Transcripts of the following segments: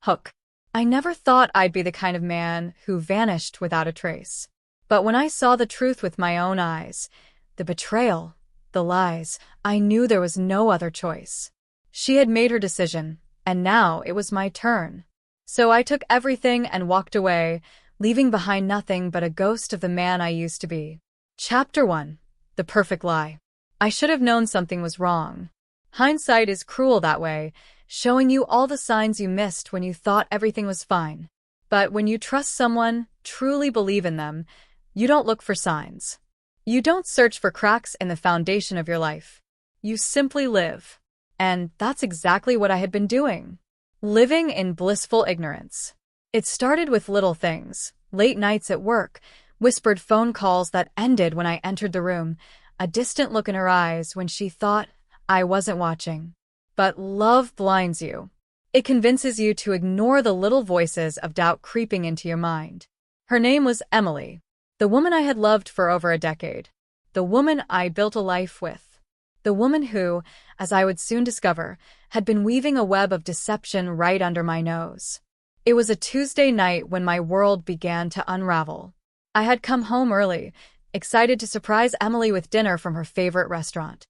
Hook. I never thought I'd be the kind of man who vanished without a trace. But when I saw the truth with my own eyes, the betrayal, the lies, I knew there was no other choice. She had made her decision, and now it was my turn. So I took everything and walked away, leaving behind nothing but a ghost of the man I used to be. Chapter 1. The Perfect Lie. I should have known something was wrong. Hindsight is cruel that way, showing you all the signs you missed when you thought everything was fine. But when you trust someone, truly believe in them, you don't look for signs. You don't search for cracks in the foundation of your life. You simply live. And that's exactly what I had been doing. Living in blissful ignorance. It started with little things, late nights at work, whispered phone calls that ended when I entered the room, a distant look in her eyes when she thought I wasn't watching. But love blinds you. It convinces you to ignore the little voices of doubt creeping into your mind. Her name was Emily, the woman I had loved for over a decade, the woman I built a life with, the woman who, as I would soon discover, had been weaving a web of deception right under my nose. It was a Tuesday night when my world began to unravel. I had come home early, excited to surprise Emily with dinner from her favorite restaurant.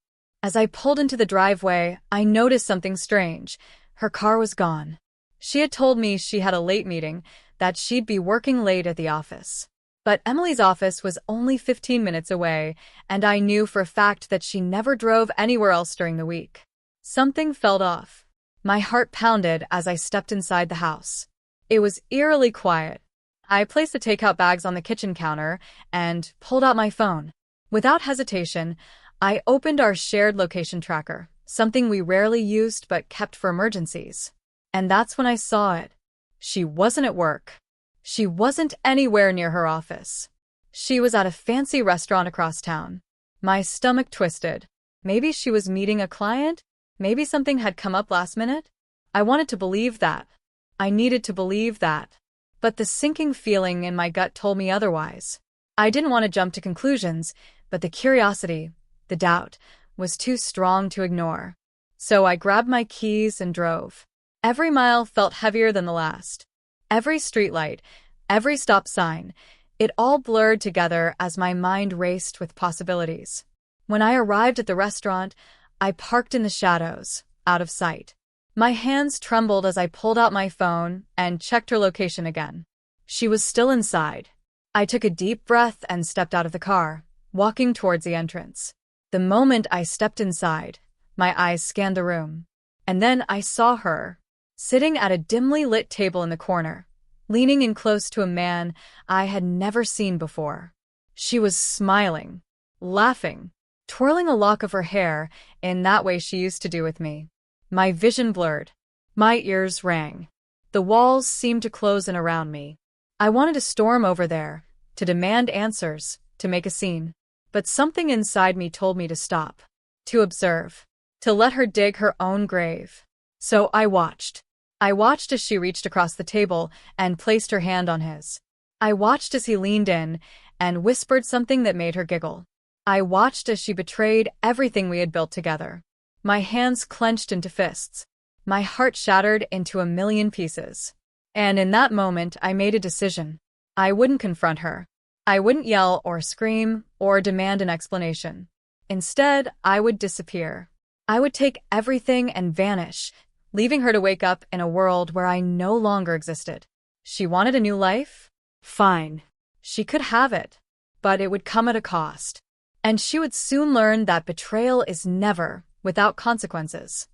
As I pulled into the driveway, I noticed something strange. Her car was gone. She had told me she had a late meeting, that she'd be working late at the office. But Emily's office was only 15 minutes away, and I knew for a fact that she never drove anywhere else during the week. Something felt off. My heart pounded as I stepped inside the house. It was eerily quiet. I placed the takeout bags on the kitchen counter and pulled out my phone. Without hesitation, I opened our shared location tracker, something we rarely used but kept for emergencies. And that's when I saw it. She wasn't at work. She wasn't anywhere near her office. She was at a fancy restaurant across town. My stomach twisted. Maybe she was meeting a client? Maybe something had come up last minute? I wanted to believe that. I needed to believe that. But the sinking feeling in my gut told me otherwise. I didn't want to jump to conclusions, but the curiosity, the doubt, was too strong to ignore. So I grabbed my keys and drove. Every mile felt heavier than the last. Every streetlight, every stop sign, it all blurred together as my mind raced with possibilities. When I arrived at the restaurant, I parked in the shadows, out of sight. My hands trembled as I pulled out my phone and checked her location again. She was still inside. I took a deep breath and stepped out of the car, walking towards the entrance. The moment I stepped inside, my eyes scanned the room. And then I saw her, sitting at a dimly lit table in the corner, leaning in close to a man I had never seen before. She was smiling, laughing, twirling a lock of her hair in that way she used to do with me. My vision blurred. My ears rang. The walls seemed to close in around me. I wanted to storm over there, to demand answers, to make a scene. But something inside me told me to stop, to observe, to let her dig her own grave. So I watched. I watched as she reached across the table and placed her hand on his. I watched as he leaned in and whispered something that made her giggle. I watched as she betrayed everything we had built together. My hands clenched into fists. My heart shattered into a million pieces. And in that moment, I made a decision. I wouldn't confront her. I wouldn't yell or scream or demand an explanation. Instead, I would disappear. I would take everything and vanish, leaving her to wake up in a world where I no longer existed. She wanted a new life? Fine. She could have it. But it would come at a cost. And she would soon learn that betrayal is never without consequences.